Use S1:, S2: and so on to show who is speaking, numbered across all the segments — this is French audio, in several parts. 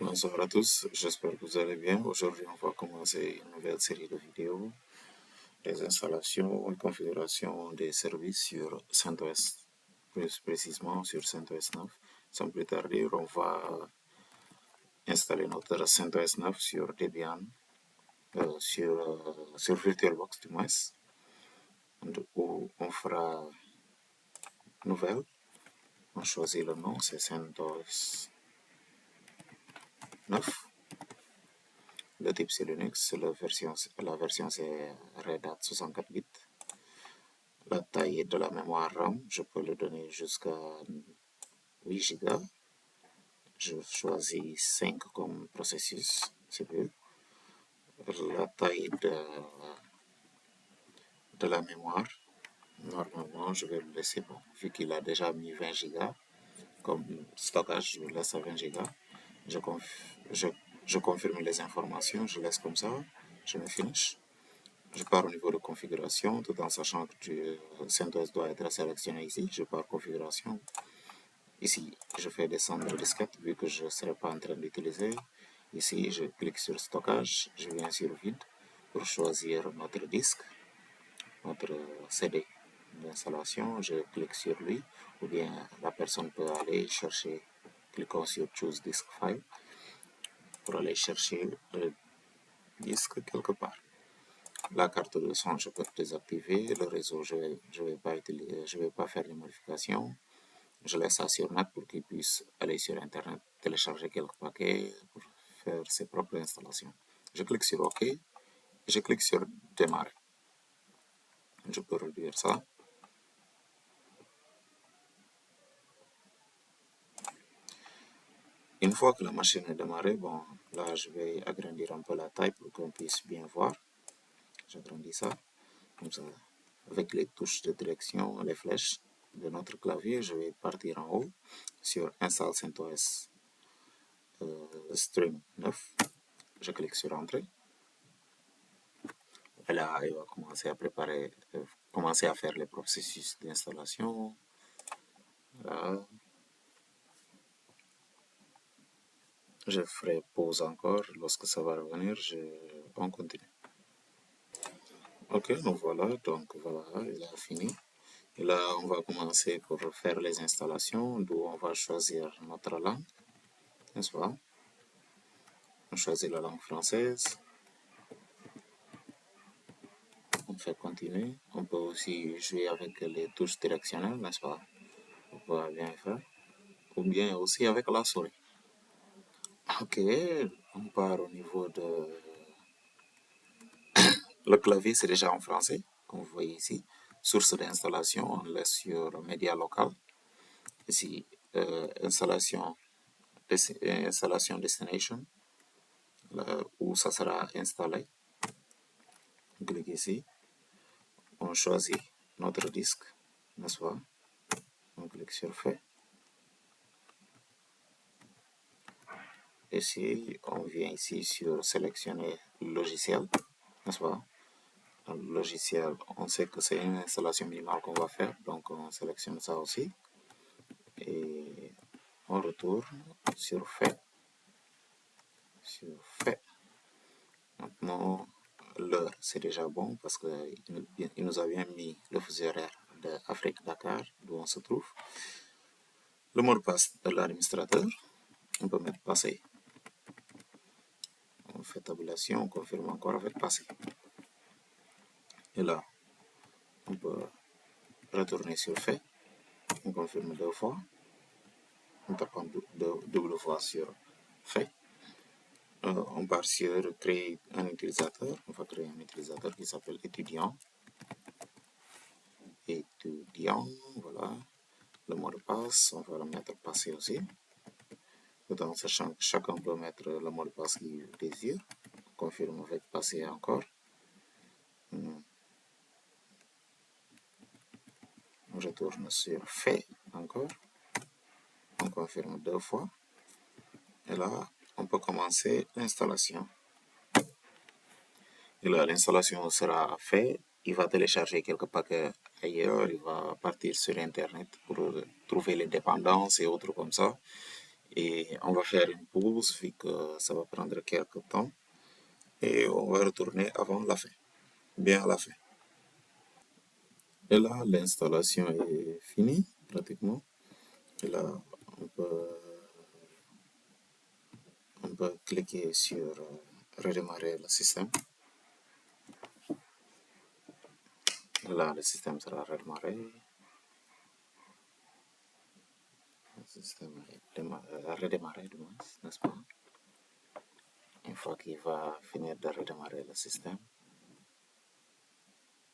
S1: Bonsoir à tous, j'espère que vous allez bien. Aujourd'hui, on va commencer une nouvelle série de vidéos des installations et configurations des services sur CentOS, plus précisément sur CentOS 9. Sans plus tarder, on va installer notre CentOS 9 sur Debian, sur VirtualBox du moins, où on fera nouvelle. On choisit le nom, c'est CentOS 9. Le type c'est Linux, la version c'est Red Hat 64 bits. La taille de la mémoire RAM, je peux le donner jusqu'à 8 Go. Je choisis 5 comme processus CPU. La taille de la mémoire, normalement, je vais le laisser, bon, vu qu'il a déjà mis 20 Go comme stockage, je le laisse à 20 Go. Je, je, je confirme les informations, je laisse comme ça, je me finish. Je pars au niveau de configuration, tout en sachant que CentOS doit être sélectionné ici. Je pars configuration. Ici, je fais descendre le disquette vu que je ne serai pas en train d'utiliser. Ici, je clique sur stockage, je viens sur vide pour choisir notre disque, notre CD d'installation. Je clique sur lui ou bien la personne peut aller chercher, cliquant sur choose disk file pour aller chercher le disque quelque part. La carte de son, je peux désactiver. Le réseau, je vais pas faire de modifications. Je laisse ça sur Mac pour qu'il puisse aller sur Internet, télécharger quelques paquets pour faire ses propres installations. Je clique sur OK et je clique sur Démarrer. Je peux réduire ça. Une fois que la machine est démarrée, bon, là, je vais agrandir un peu la taille pour qu'on puisse bien voir. J'agrandis ça, comme ça, avec les touches de direction, les flèches de notre clavier. Je vais partir en haut sur Install CentOS Stream 9. Je clique sur Entrée. Et là, il va commencer à faire les processus d'installation. Là, je ferai pause encore. Lorsque ça va revenir, on continue. Ok, donc voilà, il a fini. Et là, on va commencer pour faire les installations, d'où on va choisir notre langue, n'est-ce pas? On choisit la langue française. On fait continuer. On peut aussi jouer avec les touches directionnelles, n'est-ce pas? On peut bien faire. Ou bien aussi avec la souris. Ok, on part au niveau de... Le clavier, c'est déjà en français, comme vous voyez ici. Source d'installation, on laisse sur média local. Ici, installation destination, là où ça sera installé. On clique ici. On choisit notre disque, n'est-ce pas? On clique sur Fait. Ici, on vient ici sur sélectionner le logiciel, n'est-ce pas? Dans le logiciel, on sait que c'est une installation minimale qu'on va faire, donc on sélectionne ça aussi. Et on retourne sur Fait. Sur Fait. Maintenant, l'heure, c'est déjà bon parce qu'il nous a bien mis le fuseau horaire d'Afrique Dakar, d'où on se trouve. Le mot de passe de l'administrateur, on peut mettre passé. On fait tabulation, on confirme encore avec passé. Et là, on peut retourner sur fait. On confirme 2 fois. On tape double fois sur fait. On part sur créer un utilisateur. On va créer un utilisateur qui s'appelle étudiant. Étudiant, voilà. Le mot de passe, on va le mettre passé aussi. Tout en sachant que chacun peut mettre le mot de passe qu'il désire. On confirme avec passé encore. On retourne sur fait encore. On confirme 2 fois. Et là, on peut commencer l'installation. Et là, l'installation sera faite. Il va télécharger quelques paquets ailleurs. Il va partir sur Internet pour trouver les dépendances et autres comme ça. Et on va faire une pause vu que ça va prendre quelques temps. Et on va retourner avant la fin, bien à la fin. Et là, l'installation est finie pratiquement. Et là, on peut, on peut cliquer sur redémarrer le système. Et là, le système sera redémarré. Le système est redémarré, du moins, n'est-ce pas? Une fois qu'il va finir de redémarrer le système,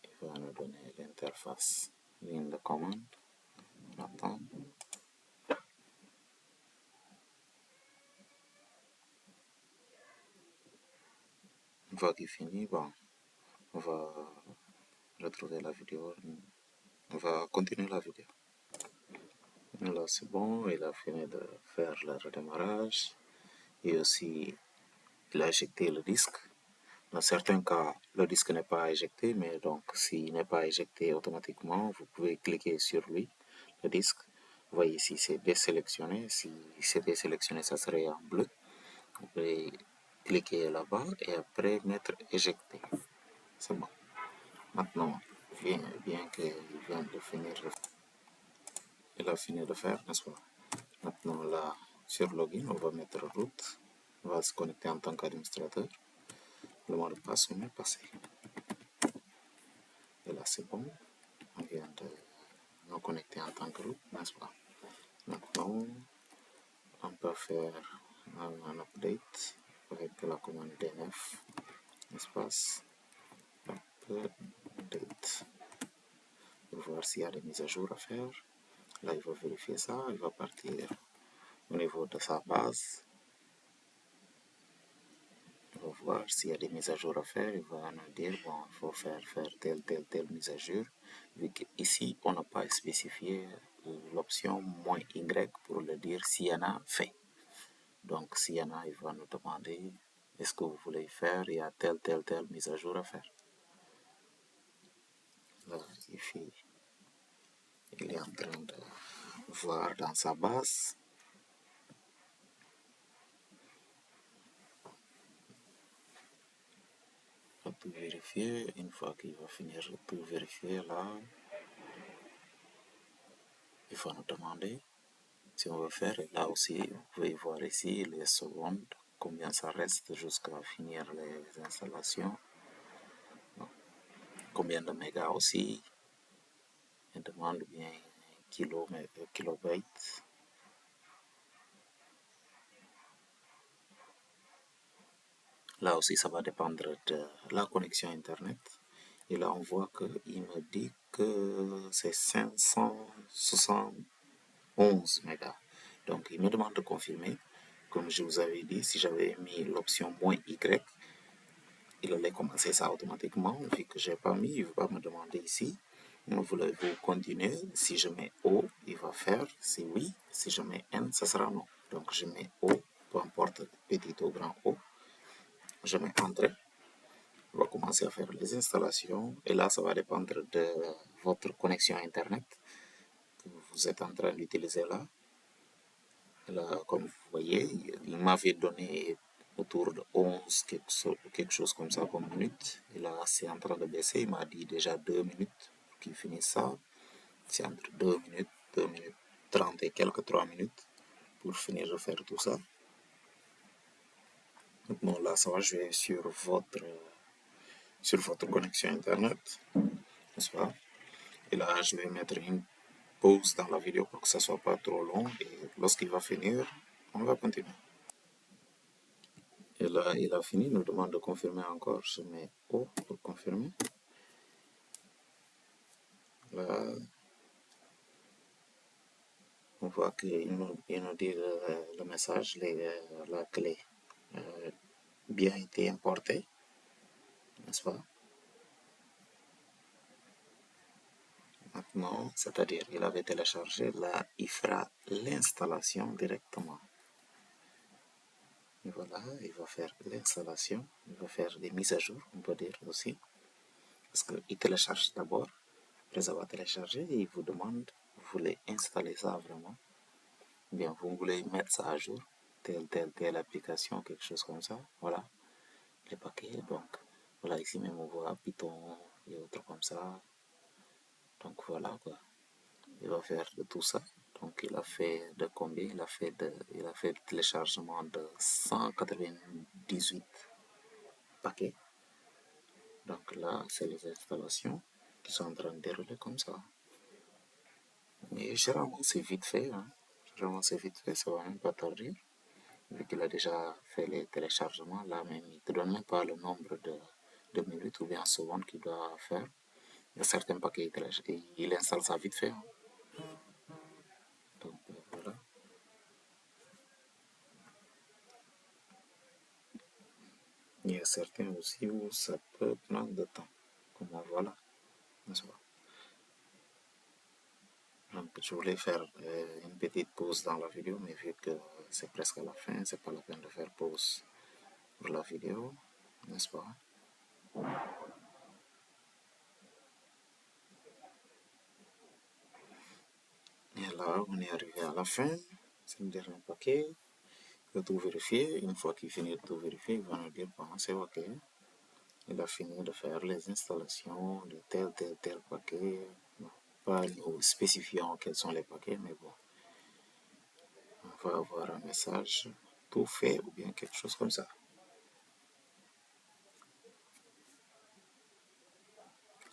S1: il va nous donner l'interface ligne de commande. On attend. Une fois qu'il finit, bon, on va retrouver la vidéo. On va continuer la vidéo. Là, c'est bon, il a fini de faire le redémarrage. Et aussi, il a éjecté le disque. Dans certains cas, le disque n'est pas éjecté, mais donc s'il n'est pas éjecté automatiquement, vous pouvez cliquer sur lui, le disque. Vous voyez ici, c'est désélectionné. Si c'est désélectionné, ça serait en bleu. Vous pouvez cliquer là-bas et après mettre éjecté. C'est bon. Maintenant, bien qu'il vienne de finir, il a fini de faire, n'est-ce pas? Maintenant, là, sur login, on va mettre root. On va se connecter en tant qu'administrateur. Le mot de passe, on est passé. Et là, c'est bon. On vient de nous connecter en tant que root, n'est-ce pas? Maintenant, on peut faire un update avec la commande dnf, espace, update, pour voir s'il y a des mises à jour à faire. Là, il va vérifier ça. Il va partir au niveau de sa base. Il va voir s'il y a des mises à jour à faire. Il va nous dire, bon, il faut faire telle mise à jour. Vu qu'ici, on n'a pas spécifié l'option -y pour le dire s'il y en a fait. Donc, s'il y en a, il va nous demander, est-ce que vous voulez faire, il y a telle mise à jour à faire. Là, il est en train de voir dans sa base. On peut vérifier. Une fois qu'il va finir de tout vérifier, là, il va nous demander si on veut faire. Et là aussi, vous pouvez voir ici les secondes, combien ça reste jusqu'à finir les installations. Bon. Combien de mégas aussi. Il demande bien kilobytes. Là aussi, ça va dépendre de la connexion Internet. Et là, on voit qu'il me dit que c'est 571 mégas. Donc, il me demande de confirmer. Comme je vous avais dit, si j'avais mis l'option -y, il allait commencer ça automatiquement. Vu que je n'ai pas mis, il va me demander ici. Voulez-vous continuer? Si je mets O, il va faire. Si oui, si je mets N, ça sera non. Donc, je mets O, peu importe petit ou grand O. Je mets Entrée. On va commencer à faire les installations. Et là, ça va dépendre de votre connexion Internet que vous êtes en train d'utiliser là. Et là, comme vous voyez, il m'avait donné autour de 11, quelque chose comme ça, comme minutes. Et là, c'est en train de baisser. Il m'a dit déjà 2 minutes pour qu'il finisse ça. C'est entre 2 minutes 30 et quelques 3 minutes pour finir de faire tout ça. Maintenant, là, ça va jouer sur votre connexion Internet, n'est-ce pas? Et là, je vais mettre une pause dans la vidéo pour que ça soit pas trop long. Et lorsqu'il va finir, on va continuer. Et là, il a fini. Il nous demande de confirmer encore. Je mets O pour confirmer. Là, on voit qu'il nous dit le message, la clé bien été importée, n'est-ce pas? Maintenant, c'est-à-dire il avait téléchargé, là, il fera l'installation directement. Et voilà, il va faire l'installation, il va faire des mises à jour, on peut dire aussi. Parce qu'il télécharge d'abord, après avoir téléchargé, et il vous demande, vous voulez installer ça vraiment. bien vous voulez mettre ça à jour, telle application, quelque chose comme ça, voilà, les paquets, donc voilà, ici même on voit Python et autres comme ça, donc voilà quoi, il va faire de tout ça, donc il a fait de combien, il a fait le téléchargement de 198 paquets, donc là c'est les installations qui sont en train de dérouler comme ça, mais généralement c'est vite fait, hein. Généralement c'est vite fait, ça va même pas tarder. Vu qu'il a déjà fait les téléchargements, là même, il ne te donne même pas le nombre de minutes ou bien secondes qu'il doit faire. Il y a certains paquets, il installe ça vite fait, hein. Donc voilà. Il y a certains aussi où ça peut prendre de temps. Comme voilà, n'est-ce pas? Donc je voulais faire une petite pause dans la vidéo, mais vu que c'est presque à la fin, c'est pas la peine de faire pause pour la vidéo, n'est-ce pas? Et là, on est arrivé à la fin. C'est le dernier paquet. De tout vérifier. Une fois qu'il finit de tout vérifier, il va nous dire bon, c'est OK. Il a fini de faire les installations de tel paquet. Bon, pas nous spécifiant quels sont les paquets, mais bon, on va avoir un message tout fait ou bien quelque chose comme ça.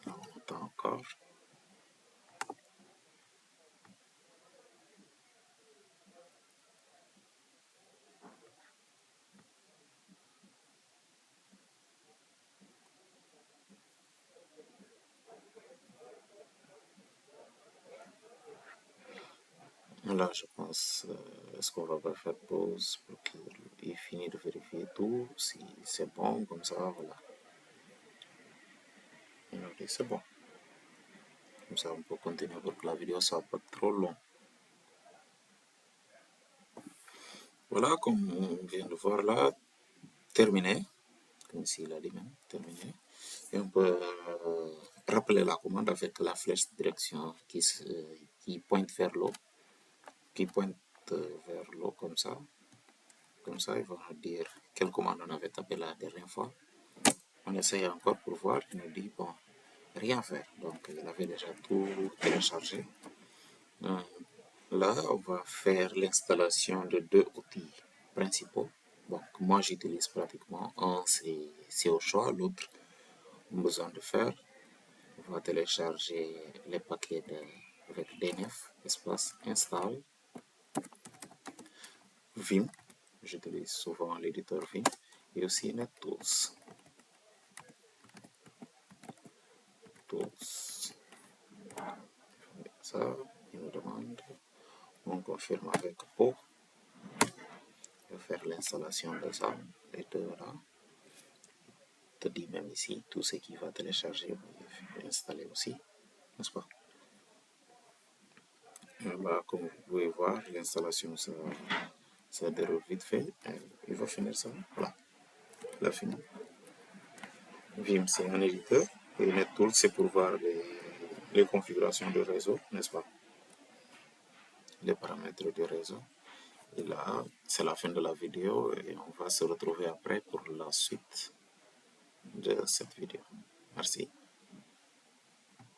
S1: Là, on attend encore. Là, je pense, est-ce qu'on va pas faire pause pour qu'il finisse de vérifier tout, si c'est bon, comme ça, voilà. Et c'est bon. Comme ça, on peut continuer pour que la vidéo soit pas trop longue. Voilà, comme on vient de voir là, terminé, comme ici il a dit même, terminé. Et on peut rappeler la commande avec la flèche de direction qui pointe vers l'eau, qui pointe vers l'eau comme ça. Comme ça, il va nous dire quelle commande on avait tapé la dernière fois. On essaye encore pour voir, il nous dit, bon, rien faire. Donc, il avait déjà tout téléchargé. Là, on va faire l'installation de deux outils principaux. Donc, moi, j'utilise pratiquement un, c'est au choix, l'autre, besoin de faire. On va télécharger les paquets avec DNF, espace install, Vim. J'utilise souvent l'éditeur Vim et aussi NetTools. Tools. Ça, il nous demande, on confirme avec O. Je vais faire l'installation de ça, les deux là. Te dit même ici tout ce qu'il va télécharger et installer aussi, n'est-ce pas? Là, comme vous pouvez voir, l'installation ça déroule vite fait. Il va finir ça. Voilà, il a fini. Vim, c'est un éditeur. Et NetTools, c'est pour voir les configurations de réseau, n'est-ce pas? Les paramètres du réseau. Et là, c'est la fin de la vidéo et on va se retrouver après pour la suite de cette vidéo. Merci.